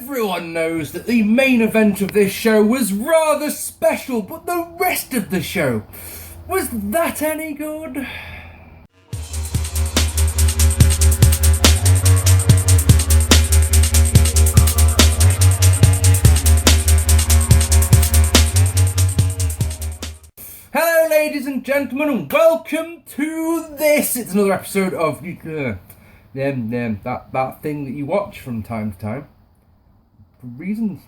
Everyone knows that the main event of this show was rather special, but the rest of the show, was that any good? Hello ladies and gentlemen and welcome to this. It's another episode of that thing that you watch from time to time. For reasons.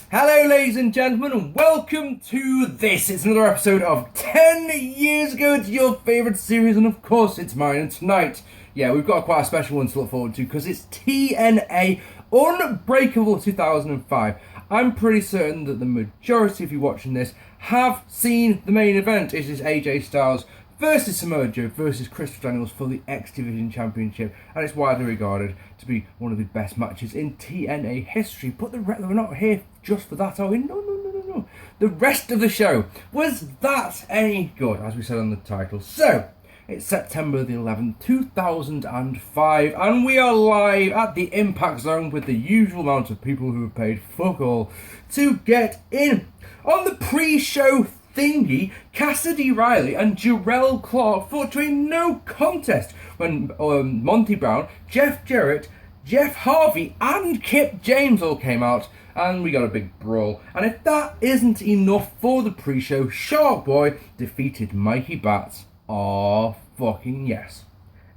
Hello ladies and gentlemen and welcome to this. It's another episode of 10 years ago. It's your favourite series and of course it's mine. And tonight, yeah, we've got quite a special one to look forward to because it's TNA Unbreakable 2005. I'm pretty certain that the majority of you watching this have seen the main event. It is AJ Styles versus Samoa Joe versus Christopher Daniels for the X Division Championship, and it's widely regarded to be one of the best matches in TNA history. But we're not here just for that, are we? No. The rest of the show, was that any good, as we said on the title? So, it's September the 11th, 2005, and we are live at the Impact Zone with the usual amount of people who have paid fuck all to get in. On the pre-show thingy, Cassidy Riley and Jarrell Clark fought to a no contest when Monty Brown, Jeff Jarrett, Jeff Harvey and Kip James all came out and we got a big brawl. And if that isn't enough for the pre-show, Shark Boy defeated Mikey Batts. Oh, fucking yes.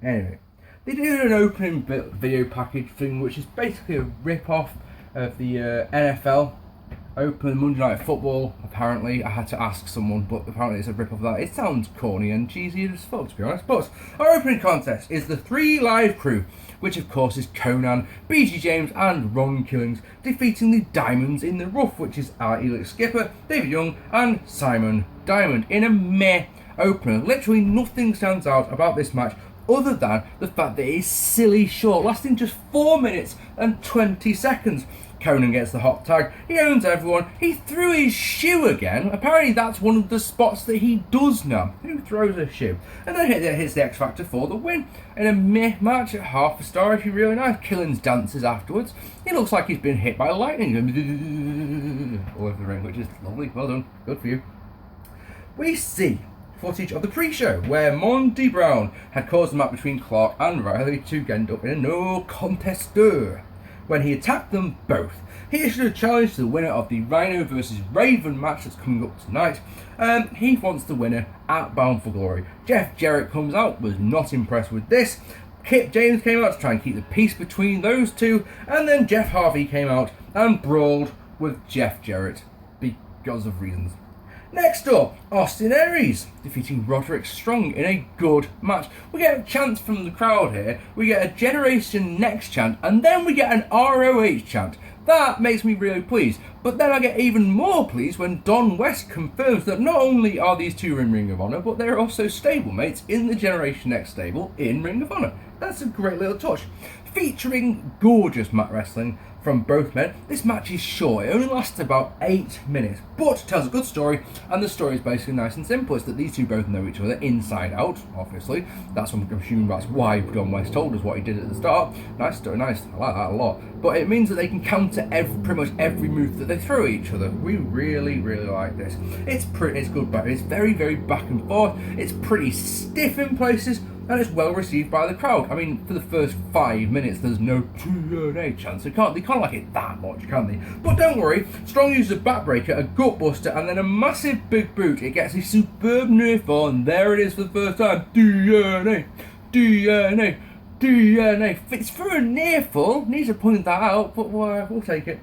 Anyway, they did an opening video package thing which is basically a rip-off of the NFL Open Monday Night Football. Apparently, I had to ask someone, but apparently it's a rip-off of that. It sounds corny and cheesy as fuck, to be honest. But our opening contest is the 3 Live Crew, which of course is Conan, BG James and Ron Killings, defeating the Diamonds in the Rough, which is our Elix Skipper, David Young and Simon Diamond, in a meh opener. Literally nothing stands out about this match other than the fact that it is silly short, lasting just 4 minutes and 20 seconds. Conan gets the hot tag, he owns everyone, he threw his shoe again. Apparently that's one of the spots that he does now. Who throws a shoe? And then hits the X Factor for the win. In a meh match at half a star, if you really nice. Killings dances afterwards. He looks like he's been hit by lightning all over the ring, which is lovely. Well done, good for you. We see footage of the pre-show where Monty Brown had caused the match between Clark and Riley to end up in a no contest when he attacked them both. He issued a challenge to the winner of the Rhino Vs Raven match that's coming up tonight. He wants the winner at Bound for Glory. Jeff Jarrett comes out, was not impressed with this. Kip James came out to try and keep the peace between those two, and then Jeff Harvey came out and brawled with Jeff Jarrett because of reasons. Next up, Austin Aries defeating Roderick Strong in a good match. We get a chant from the crowd here, we get a Generation Next chant, and then we get an ROH chant. That makes me really pleased. But then I get even more pleased when Don West confirms that not only are these two in Ring of Honor, but they're also stablemates in the Generation Next stable in Ring of Honor. That's a great little touch. Featuring gorgeous mat wrestling from both men. This match is short, it only lasts about 8 minutes, but tells a good story, and the story is basically nice and simple. It's that these two both know each other inside out, obviously. That's what I'm assuming that's why Don West told us what he did at the start. Nice story, nice, I like that a lot. But it means that they can counter pretty much every move that they throw at each other. We really like this. It's good, but it's very back and forth. It's pretty stiff in places, and it's well received by the crowd. I mean, for the first 5 minutes, there's no TNA chance. They can't like it that much, can they? But don't worry, Strong uses a backbreaker, a gutbuster, and then a massive big boot. It gets a superb near fall, and there it is for the first time. TNA. It's for a near fall. Need to point that out, but we'll take it.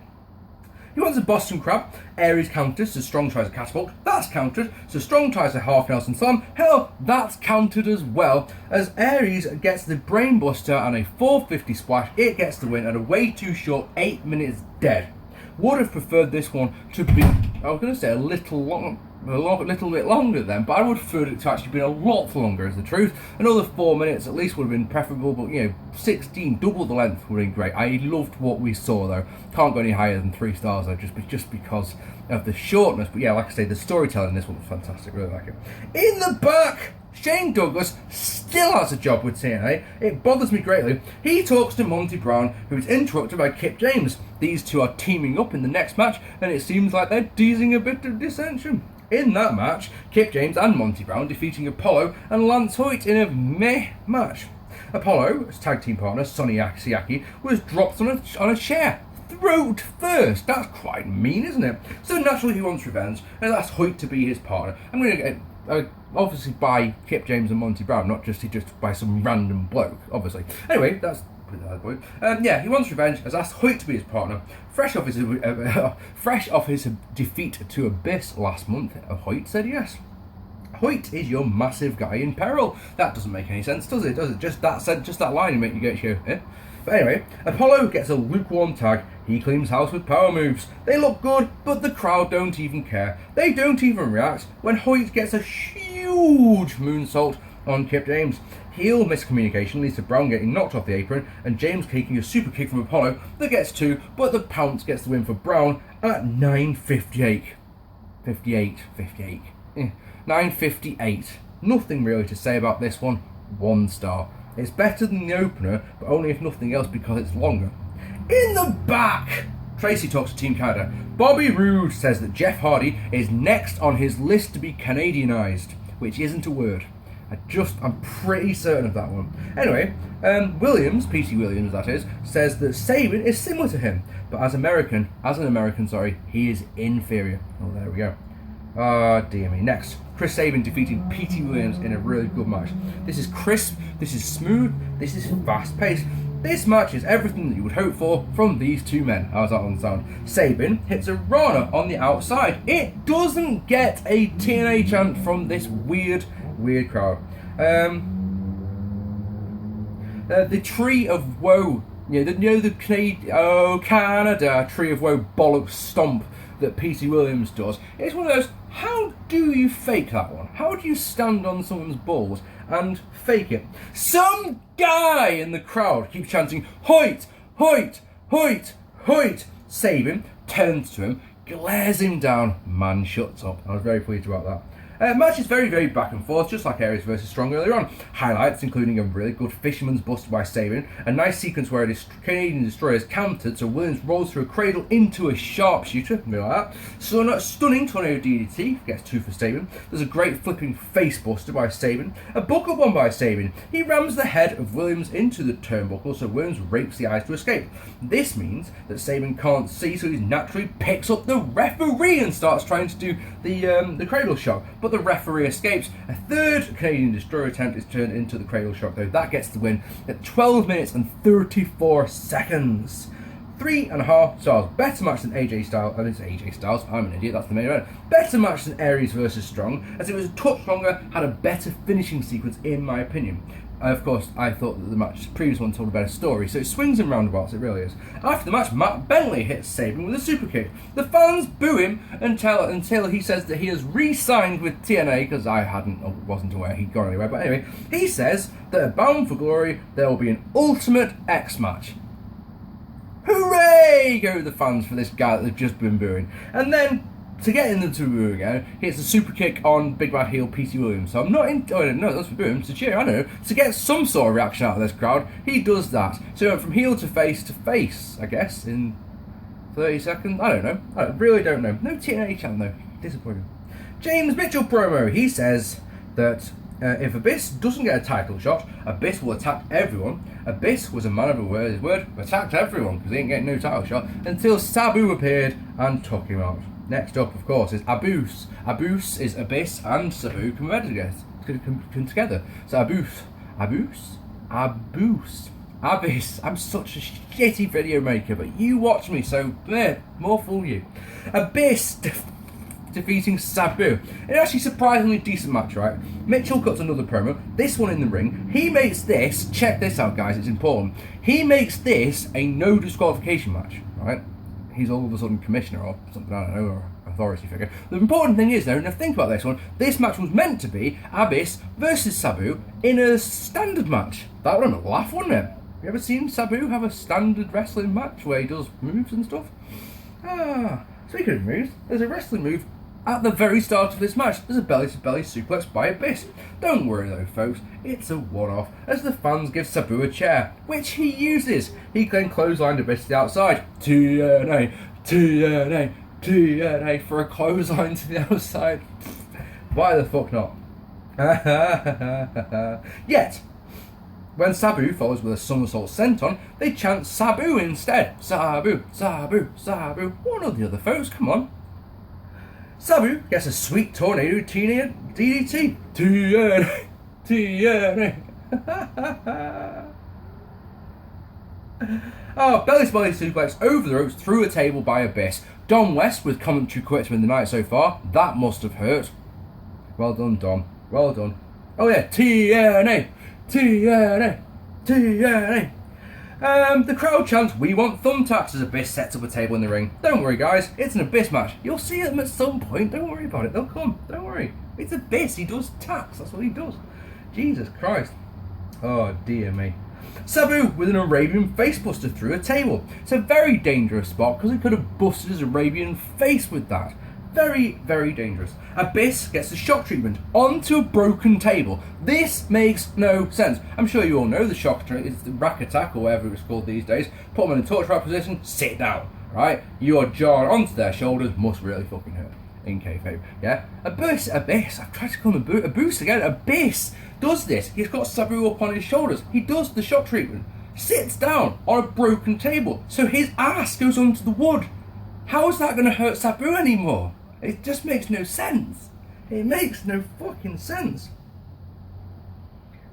He wants a Boston Crab. Aries counters, so Strong tries a catapult. That's countered. So Strong tries a half Nelson Slam. Hell, that's countered as well. As Aries gets the Brainbuster and a 450 splash, it gets the win at a way too short 8 minutes dead. Would have preferred this one to be, I was going to say a little long, little bit longer then, but I would have preferred it to actually been a lot longer, is the truth. Another 4 minutes at least would have been preferable, but 16, double the length would have been great. I loved what we saw though. Can't go any higher than 3 stars though, just because of the shortness. But yeah, like I say, the storytelling in this one was fantastic, really like it. In the back, Shane Douglas still has a job with TNA. It bothers me greatly. He talks to Monty Brown, who is interrupted by Kip James. These two are teaming up in the next match, and it seems like they're teasing a bit of dissension. In that match, Kip James and Monty Brown defeating Apolo and Lance Hoyt in a meh match. Apolo's tag team partner, Sonny Siaki, was dropped on a chair, throat first. That's quite mean, isn't it? So naturally he wants revenge, and that's Hoyt to be his partner. I'm going to get... obviously by Kip James and Monty Brown, not just by some random bloke, obviously. Anyway, that's he wants revenge, has asked Hoyt to be his partner. Fresh off his defeat to Abyss last month, Hoyt said yes. Hoyt is your massive guy in peril. That doesn't make any sense, does it? Just that line make you get you. Eh? But anyway, Apolo gets a lukewarm tag. He cleans house with power moves. They look good, but the crowd don't even care. They don't even react when Hoyt gets a huge moonsault on Kip James. Heel miscommunication leads to Brown getting knocked off the apron and James taking a super kick from Apolo that gets 2, but the pounce gets the win for Brown at 9:58. 58. 9:58. Nothing really to say about this one. 1 star. It's better than the opener, but only if nothing else because it's longer. In the back, Tracy talks to Team Canada. Bobby Roode says that Jeff Hardy is next on his list to be Canadianized, which isn't a word. I'm pretty certain of that one. Anyway, Petey Williams that is, says that Sabin is similar to him, but as an American, he is inferior. Oh, there we go. Dear me. Next, Chris Sabin defeating Petey Williams in a really good match. This is crisp, this is smooth, this is fast paced. This match is everything that you would hope for from these two men. How's that one sound? Sabin hits a Rana on the outside. It doesn't get a TNA chant from this weird crowd. The Tree of Woe, the Canada Tree of Woe bollocks stomp that Petey Williams does. It's one of those, how do you fake that one? How do you stand on someone's balls and fake it? Some guy in the crowd keeps chanting, Hoyt, Hoyt, Hoyt, Hoyt. Sabin turns to him, glares him down, man shuts up. I was very pleased about that. Match is very, very back and forth, just like Aries versus Strong earlier on. Highlights including a really good fisherman's bust by Sabin, a nice sequence where a Canadian destroyer is countered, so Williams rolls through a cradle into a sharpshooter, something like that. So not stunning tornado DDT, gets 2 for Sabin. There's a great flipping face buster by Sabin, a buckle bomb by Sabin. He rams the head of Williams into the turnbuckle, so Williams rapes the eyes to escape. This means that Sabin can't see, so he naturally picks up the referee and starts trying to do the cradle shock. But the referee escapes. A third Canadian destroyer attempt is turned into the cradle shock, though that gets the win at 12 minutes and 34 seconds. 3.5 stars. Better match than AJ Styles. It's AJ Styles. I'm an idiot. That's the main event. Better match than Aries versus Strong, as it was a touch longer, had a better finishing sequence in my opinion. Of course, I thought that the previous one told a better story, so it swings and roundabouts, it really is. After the match, Matt Bentley hits Sabin with a super kick. The fans boo him until he says that he has re-signed with TNA, because wasn't aware he'd gone anywhere, but anyway, he says that at Bound for Glory, there will be an Ultimate X match. Hooray! Go the fans for this guy that they've just been booing. And then, to get in the boo again, he hits a super kick on Big Bad Heel Petey Williams. So I'm not no, that's for booing, to cheer, I don't know. To get some sort of reaction out of this crowd, he does that. So he went from heel to face, I guess, in 30 seconds. I don't know. I really don't know. No TNA chant though. Disappointing. James Mitchell promo. He says that if Abyss doesn't get a title shot, Abyss will attack everyone. Abyss was a man of his word, attacked everyone because he ain't getting no title shot until Sabu appeared and took him out. Next up, of course, is Abyss. Abyss is Abyss and Sabu come together. So Abyss. I'm such a shitty video maker, but you watch me, so more fool you. Abyss defeating Sabu. It's actually a surprisingly decent match, right? Mitchell cuts another promo, this one in the ring. He makes this, check this out guys, it's important. He makes this a no disqualification match, right? He's all of a sudden commissioner or something, I don't know, or authority figure. The important thing is, though, now think about this one, this match was meant to be Abyss versus Sabu in a standard match. That would have been a laugh, wouldn't it? Have you ever seen Sabu have a standard wrestling match where he does moves and stuff? Speaking of moves, there's a wrestling move at the very start of this match. There's a belly-to-belly suplex by Abyss. Don't worry though, folks, it's a one-off, as the fans give Sabu a chair, which he uses. He then clotheslined Abyss to the outside. TNA, TNA, TNA for a clothesline to the outside. Why the fuck not? Yet, when Sabu follows with a somersault senton, they chant Sabu instead. Sabu, Sabu, Sabu. One or the other, folks, come on. Sabu gets a sweet tornado DDT. TNA, TNA. Belly-to-belly suplex over the ropes through a table by Abyss. Dom West with commentary quits in the night so far. That must have hurt. Well done, Dom. Well done. Oh yeah, TNA, TNA, TNA. The crowd chants, "We want thumbtacks," as Abyss sets up a table in the ring. Don't worry, guys, it's an Abyss match. You'll see them at some point. Don't worry about it. They'll come. Don't worry. It's Abyss. He does tacks. That's what he does. Jesus Christ. Oh dear me. Sabu with an Arabian facebuster through a table. It's a very dangerous spot because he could have busted his Arabian face with that. Very, very dangerous. Abyss gets the shock treatment onto a broken table. This makes no sense. I'm sure you all know the shock treatment. It's the rack attack or whatever it's called these days. Put them in a torch rack position, sit down, right? Your jaw onto their shoulders must really fucking hurt. In kayfabe, yeah? Abyss, I've tried to call him a boost again. Abyss does this. He's got Sabu up on his shoulders. He does the shock treatment. Sits down on a broken table. So his ass goes onto the wood. How is that going to hurt Sabu anymore? It just makes no sense. It makes no fucking sense.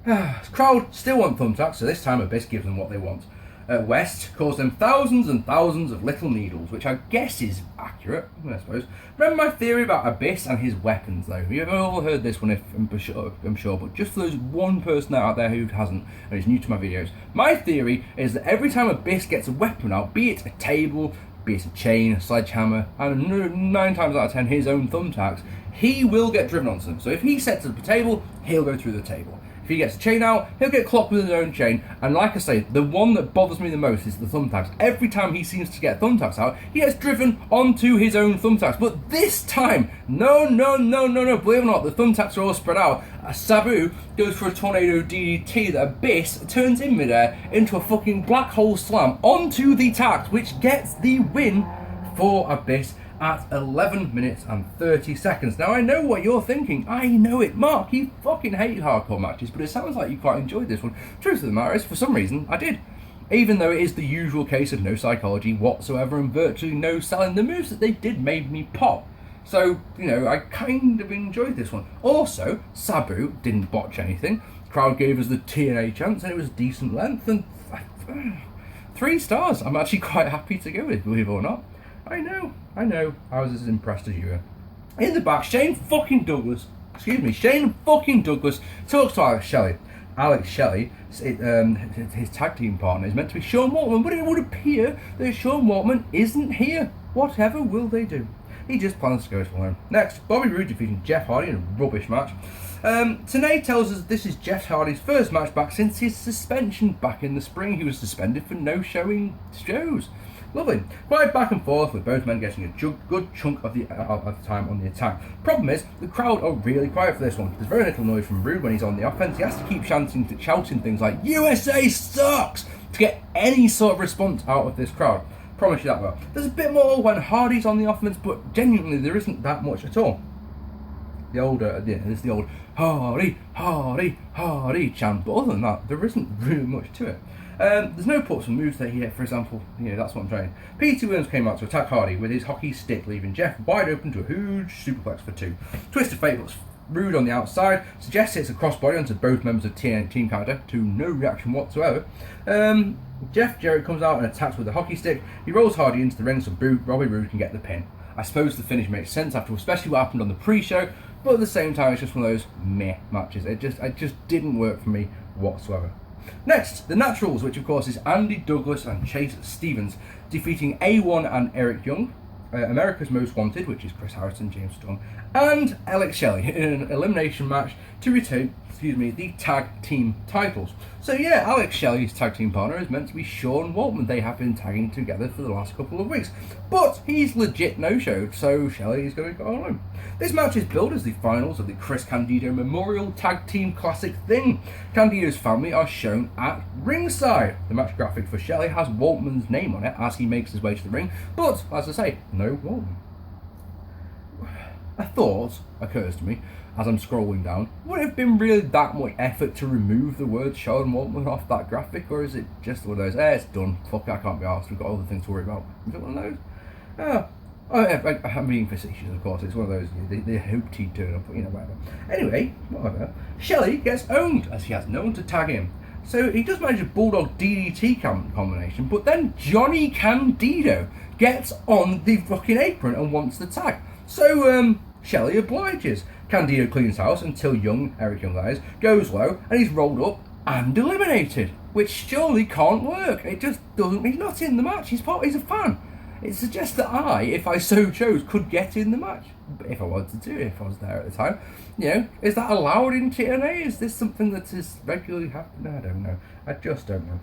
Crowd still want thumbtacks, so this time Abyss gives them what they want. West calls them thousands and thousands of little needles, which I guess is accurate, I suppose. Remember my theory about Abyss and his weapons, though? You've all heard this one, I'm sure, but just for those one person out there who hasn't and is new to my videos, my theory is that every time Abyss gets a weapon out, be it a table, be it a chain, a sledgehammer, and 9 times out of 10 his own thumbtacks, he will get driven onto them. So if he sets up a table, he'll go through the table. If he gets a chain out, he'll get clocked with his own chain. And like I say, the one that bothers me the most is the thumbtacks. Every time he seems to get thumbtacks out, he gets driven onto his own thumbtacks. But this time, no, believe it or not, the thumbtacks are all spread out. Sabu goes for a tornado DDT that Abyss turns in midair into a fucking black hole slam onto the tacks, which gets the win for Abyss at 11 minutes and 30 seconds. Now I know what you're thinking. I know it, Mark. You fucking hate hardcore matches, but it sounds like you quite enjoyed this one. Truth of the matter is, for some reason, I did. Even though it is the usual case of no psychology whatsoever and virtually no selling, the moves that they did made me pop. So, you know, I kind of enjoyed this one. Also, Sabu didn't botch anything. The crowd gave us the TNA chance and it was decent length, and 3 stars. I'm actually quite happy to go with, believe it or not. I know, I was as impressed as you were. In the back, Shane fucking Douglas talks to Alex Shelley, his tag team partner, is meant to be Sean Waltman, but it would appear that Sean Waltman isn't here. Whatever will they do? He just plans to go for him. Next, Bobby Roode defeating Jeff Hardy in a rubbish match. Tanay tells us this is Jeff Hardy's first match back since his suspension back in the spring. He was suspended for no showing shows. Lovely. Quite back and forth with both men getting a good chunk of the time on the attack. Problem is, the crowd are really quiet for this one. There's very little noise from Roode when he's on the offense. He has to keep shouting things like USA sucks to get any sort of response out of this crowd. Promise you that well. There's a bit more when Hardy's on the offense, but genuinely there isn't that much at all. There's the old Hardy, Hardy, Hardy chant, but other than that, there isn't really much to it. There's no puts and moves there here, for example. That's what I'm saying. Petey Williams came out to attack Hardy with his hockey stick, leaving Jeff wide open to a huge superplex for 2. Twist of Fate looks Roode on the outside, suggests it's a crossbody onto both members of Team Canada, to no reaction whatsoever. Jeff Jarrett comes out and attacks with the hockey stick. He rolls Hardy into the ring so Bobby Roode can get the pin. I suppose the finish makes sense after especially what happened on the pre-show, but at the same time it's just one of those meh matches. It just didn't work for me whatsoever. Next, the Naturals, which of course is Andy Douglas and Chase Stevens, defeating A1 and Eric Young. America's Most Wanted, which is Chris Harrison, James Storm, and Alex Shelley in an elimination match to retain, the tag team titles. So yeah, Alex Shelley's tag team partner is meant to be Sean Waltman. They have been tagging together for the last couple of weeks, but he's legit no-showed, so Shelley is going to go on him. This match is billed as the finals of the Chris Candido Memorial Tag Team Classic thing. Candido's family are shown at ringside. The match graphic for Shelley has Waltman's name on it as he makes his way to the ring, but as I say, no Waltman. A thought occurs to me as I'm scrolling down. Would it have been really that much effort to remove the word Sean Waltman off that graphic, or is it just one of those, it's done, fuck, I can't be arsed, we've got other things to worry about? Is it one of those? I'm being facetious, of course. It's one of those, they hoped he'd turn up, whatever. Anyway, whatever. Shelley gets owned, as he has no one to tag him. So he does manage a Bulldog DDT combination, but then Jonny Candido gets on the fucking apron and wants the tag. So, Shelley obliges. Candido cleans house until Eric Young, goes low, and he's rolled up and eliminated, which surely can't work. It just doesn't, he's not in the match, he's a fan. It suggests that I, if I so chose, could get in the match, if I wanted to, if I was there at the time. Is that allowed in TNA? Is this something that is regularly happening? I don't know. I just don't know.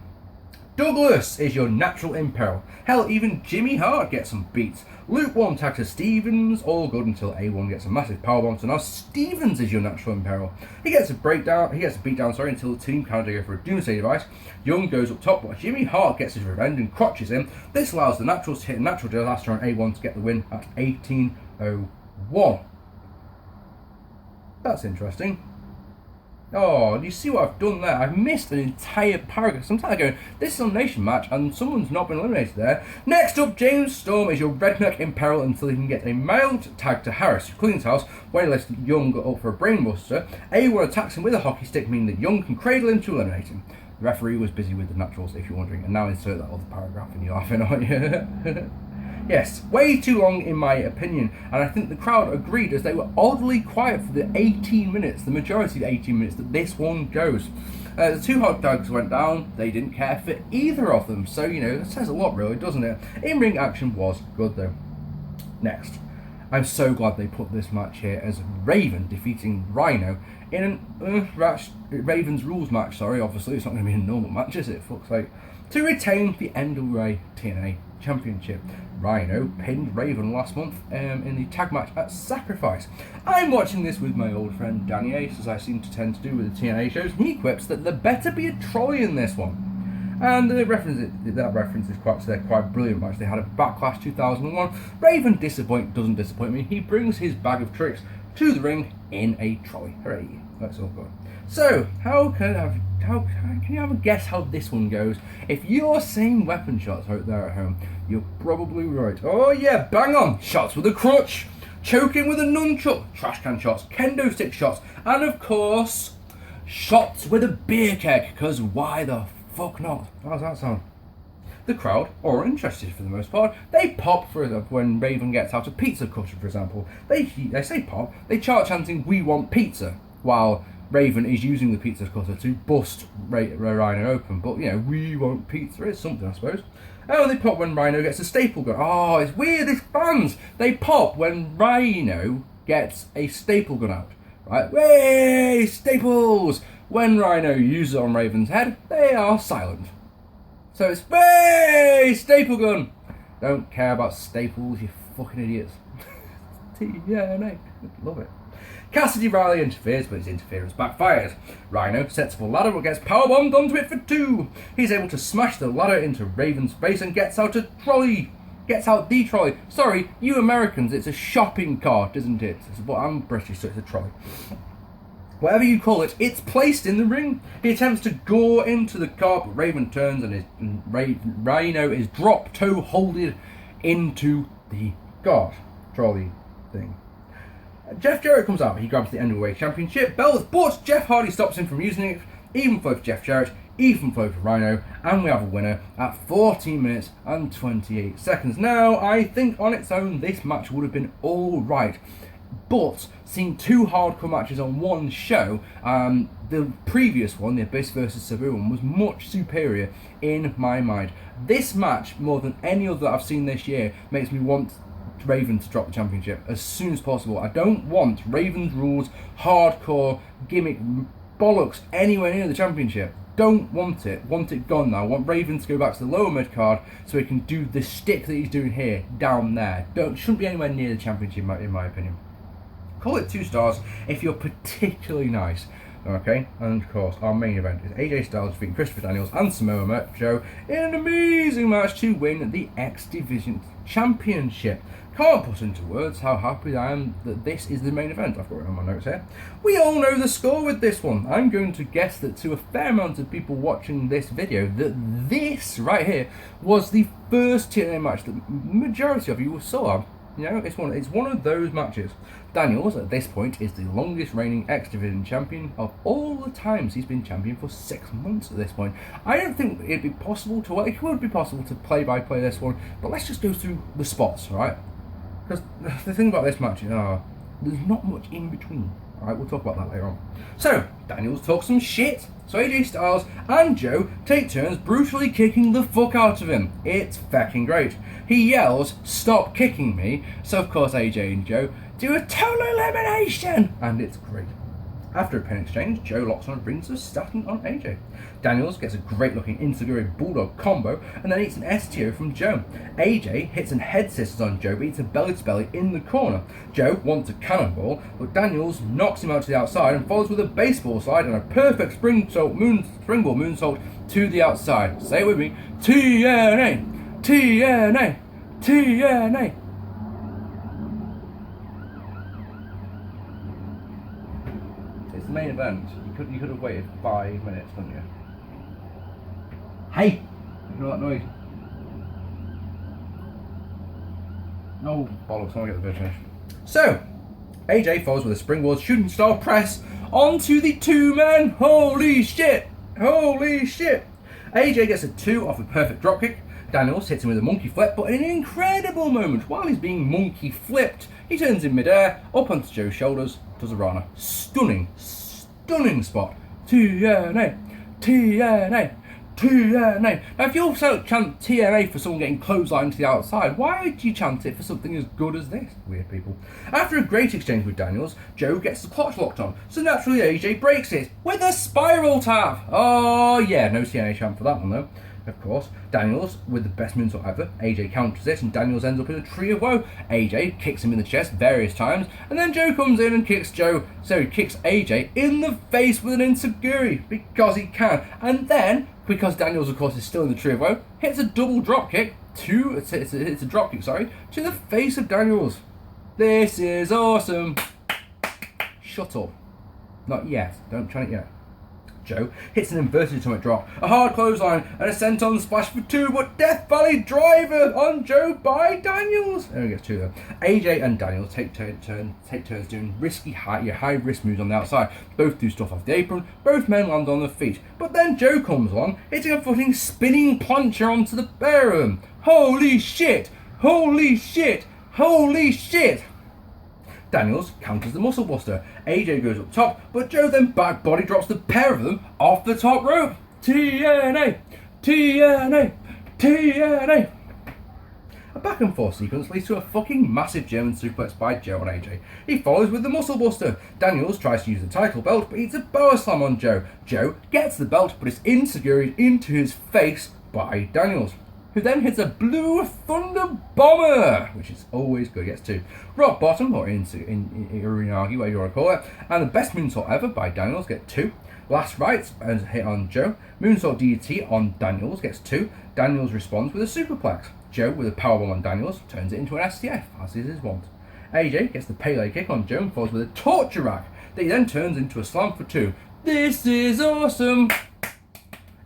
Douglas is your natural in peril. Hell, even Jimmy Hart gets some beats. Luke 1 tags to Stevens, all good until A1 gets a massive powerbomb, so now Stevens is your natural in peril. He gets a beat down, until the team Canada go for a doomsday device. Young goes up top, but Jimmy Hart gets his revenge and crotches him. This allows the Naturals to hit a natural disaster on A1 to get the win at 18:01. That's interesting. Oh, do you see what I've done there? I've missed an entire paragraph. Sometimes I go, this is a nation match, and someone's not been eliminated there. Next up, James Storm is your redneck in peril until he can get a mild tag to Harris, who cleans house when he lets Young go up for a brainbuster. A1 attacks him with a hockey stick, meaning that Young can cradle him to eliminate him. The referee was busy with the Naturals, if you're wondering, and now insert that other paragraph and you're laughing, aren't you? Yes, way too long in my opinion, and I think the crowd agreed as they were oddly quiet for the 18 minutes, the majority of the 18 minutes that this one goes. The two hot dogs went down, they didn't care for either of them, so it says a lot really, doesn't it? In-ring action was good though. Next, I'm so glad they put this match here as Raven defeating Rhino in an Raven's rules match, sorry, obviously it's not going to be a normal match, is it? Fuck's sake. To retain the NWA TNA Championship. Rhino pinned Raven last month in the tag match at Sacrifice. I'm watching this with my old friend Danny Ace, as I seem to tend to do with the TNA shows, and he quips that there better be a trolley in this one. And that reference is quite brilliant match they had at Backlash 2001. Raven doesn't disappoint me. He brings his bag of tricks to the ring in a trolley. Hooray, that's all good. So, can you have a guess how this one goes? If you're saying weapon shots out there at home, you're probably right. Oh yeah, bang on! Shots with a crutch, choking with a nunchuck, trash can shots, kendo stick shots, and of course, shots with a beer keg, because why the fuck not? How does that sound? The crowd are interested for the most part. They pop for when Raven gets out a pizza cutter, for example. They say pop, they start chanting, "We want pizza," while Raven is using the pizza cutter to bust Rhino open, but we want pizza is something, I suppose. Oh, they pop when Rhino gets a staple gun. Oh, it's weird, these fans! They pop when Rhino gets a staple gun out, right? Way staples! When Rhino uses it on Raven's head, they are silent. So it's way staple gun! Don't care about staples, you fucking idiots. TNA, love it. Cassidy Riley interferes, but his interference backfires. Rhino sets up a ladder but gets powerbombed onto it for 2. He's able to smash the ladder into Raven's face and gets out the trolley. Sorry, you Americans, it's a shopping cart, isn't it? But I'm British, so it's a trolley. Whatever you call it, it's placed in the ring. He attempts to gore into the cart, but Raven turns and Rhino is drop-toe holded into the trolley thing. Jeff Jarrett comes out, he grabs the NWA Championship belt, but Jeff Hardy stops him from using it. Even flow for Jeff Jarrett, even flow for Rhino, and we have a winner at 14 minutes and 28 seconds. Now, I think on its own, this match would have been alright, but seeing 2 hardcore matches on one show, the previous one, the Abyss vs Sabu one, was much superior in my mind. This match, more than any other that I've seen this year, makes me want Raven to drop the championship as soon as possible. I don't want Raven's rules, hardcore, gimmick, bollocks anywhere near the championship. Don't want it. Want it gone now. I want Raven to go back to the lower mid card so he can do the stick that he's doing here, down there. Shouldn't be anywhere near the championship in my opinion. Call it 2 stars if you're particularly nice. Okay, and of course our main event is AJ Styles defeating Christopher Daniels and Samoa Joe in an amazing match to win the X Division Championship. Can't put into words how happy I am that this is the main event. I've got it on my notes here. We all know the score with this one. I'm going to guess that to a fair amount of people watching this video that this right here was the first TNA match that majority of you saw. You know, it's one of those matches. Daniels, at this point, is the longest reigning X Division champion of all the times. He's been champion for 6 months at this point. I don't think it'd be possible to, well, it would be possible to play-by-play this one, but let's just go through the spots, right? Because the thing about this match is, there's not much in between. Alright, we'll talk about that later on. So, Daniels talks some shit. So AJ Styles and Joe take turns brutally kicking the fuck out of him. It's fucking great. He yells, "Stop kicking me." So of course AJ and Joe do a total elimination. And it's great. After a pin exchange, Joe locks on and brings a statin on AJ. Daniels gets a great looking Insiguri Bulldog combo and then eats an STO from Joe. AJ hits an head scissors on Joe but eats a belly to belly in the corner. Joe wants a cannonball but Daniels knocks him out to the outside and follows with a baseball slide and a perfect springboard moonsault to the outside. Say it with me. TNA! TNA! TNA! It's the main event. You could have waited 5 minutes, couldn't you? Hey! Ignore that noise. No bollocks, I want to get the bit finished. So, AJ follows with a springboard shooting star press onto the 2 men. Holy shit! Holy shit! AJ gets a 2 off a perfect dropkick. Daniels hits him with a monkey flip, but in an incredible moment, while he's being monkey flipped, he turns in midair, up onto Joe's shoulders, does a Rana. Stunning spot. TNA! TNA! TNA! Now if you also chant TNA for someone getting clotheslined to the outside, why do you chant it for something as good as this? Weird people. After a great exchange with Daniels, Joe gets the clutch locked on, so naturally AJ breaks it with a spiral tap. Oh yeah, no TNA chant for that one though. Of course, Daniels with the best moonsault ever. AJ counters it and Daniels ends up in a tree of woe. AJ kicks him in the chest various times and then Joe comes in and kicks AJ in the face with an Insiguri because he can. And then, because Daniels of course is still in the tree of woe, hits a double drop kick to the face of Daniels. This is awesome. Shut up. Not yet. Don't chant it yet. Joe hits an inverted atomic drop, a hard clothesline, and a senton splash for 2, but Death Valley driver on Joe by Daniels. There he gets 2 though. AJ and Daniels take turns doing risky high risk moves on the outside. Both do stuff off the apron, both men land on their feet, but then Joe comes along, hitting a footing spinning plancher onto the pair of them. Holy shit! Holy shit! Holy shit! Daniels counters the muscle buster. AJ goes up top, but Joe then back body drops the pair of them off the top rope. TNA! TNA! TNA! A back and forth sequence leads to a fucking massive German suplex by Joe on AJ. He follows with the muscle buster. Daniels tries to use the title belt, but eats a power slam on Joe. Joe gets the belt, but is insecuried into his face by Daniels, who then hits a blue thunder bomber, which is always good, gets 2. Rock bottom, or Urinagi, whatever you want to call it, and the best moonsault ever by Daniels, get 2. Last rights and hit on Joe. Moonsault DDT on Daniels, gets 2. Daniels responds with a superplex. Joe, with a powerbomb on Daniels, turns it into an STF, as is his wont. AJ gets the Pele kick on Joe and falls with a torture rack that he then turns into a slam for 2. This is awesome!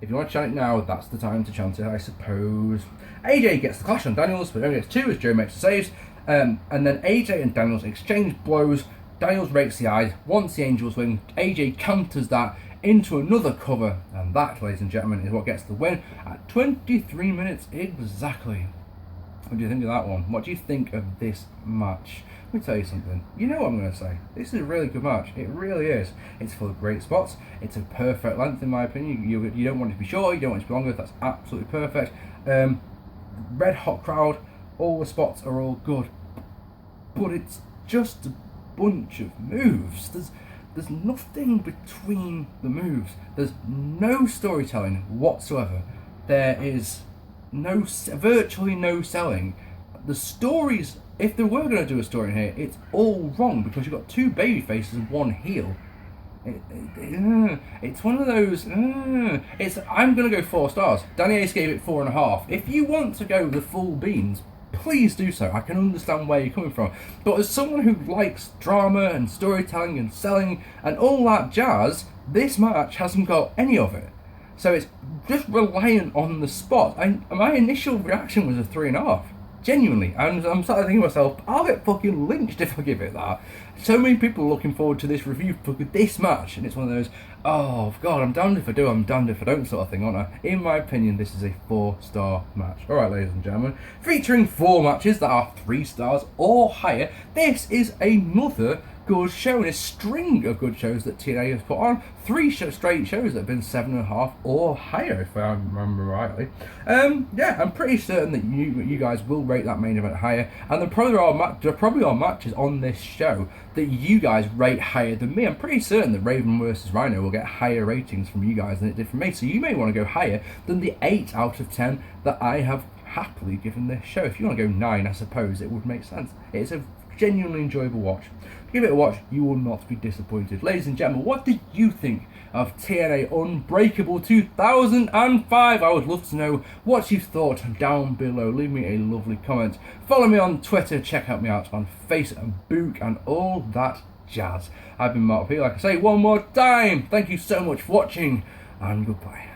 If you want to chant it now, that's the time to chant it, I suppose. AJ gets the clash on Daniels, but only gets 2 as Joe makes the saves. And then AJ and Daniels exchange blows. Daniels rakes the eyes, wants the Angel's Wing. AJ counters that into another cover. And that, ladies and gentlemen, is what gets the win at 23 minutes exactly. What do you think of that one? What do you think of this match? Let me tell you something. You know what I'm going to say. This is a really good match. It really is. It's full of great spots. It's a perfect length in my opinion. You don't want it to be short. You don't want it to be longer. That's absolutely perfect. Red hot crowd. All the spots are all good. but it's just a bunch of moves. There's nothing between the moves. There's no storytelling whatsoever. There is virtually no selling. The stories, if they were going to do a story in here, it's all wrong because you've got two baby faces and one heel. It's one of those. I'm going to go 4 stars. Danny Ace gave it 4.5. If you want to go the full beans, please do so. I can understand where you're coming from. But as someone who likes drama and storytelling and selling and all that jazz, this match hasn't got any of it. So it's just reliant on the spot. My initial reaction was a 3.5. Genuinely. And I'm starting to think to myself, I'll get fucking lynched if I give it that. So many people are looking forward to this review for this match, and it's one of those, oh god, I'm damned if I do, I'm damned if I don't sort of thing, aren't I? In my opinion, this is a 4-star match. Alright, ladies and gentlemen, featuring 4 matches that are 3 stars or higher, this is another good show in a string of good shows that TNA has put on. 3 straight shows that have been 7.5 or higher, if I remember rightly. Yeah, I'm pretty certain that you guys will rate that main event higher, and there probably are matches on this show that you guys rate higher than me. I'm pretty certain that Raven vs Rhino will get higher ratings from you guys than it did from me, so you may want to go higher than the 8 out of 10 that I have happily given this show. If you want to go 9, I suppose it would make sense. It's a genuinely enjoyable watch. Give it a watch, you will not be disappointed. Ladies and gentlemen, what did you think of TNA Unbreakable 2005? I would love to know what you thought down below. Leave me a lovely comment. Follow me on Twitter, check out me out on Facebook and all that jazz. I've been Marc P. Like I say one more time, thank you so much for watching, and goodbye.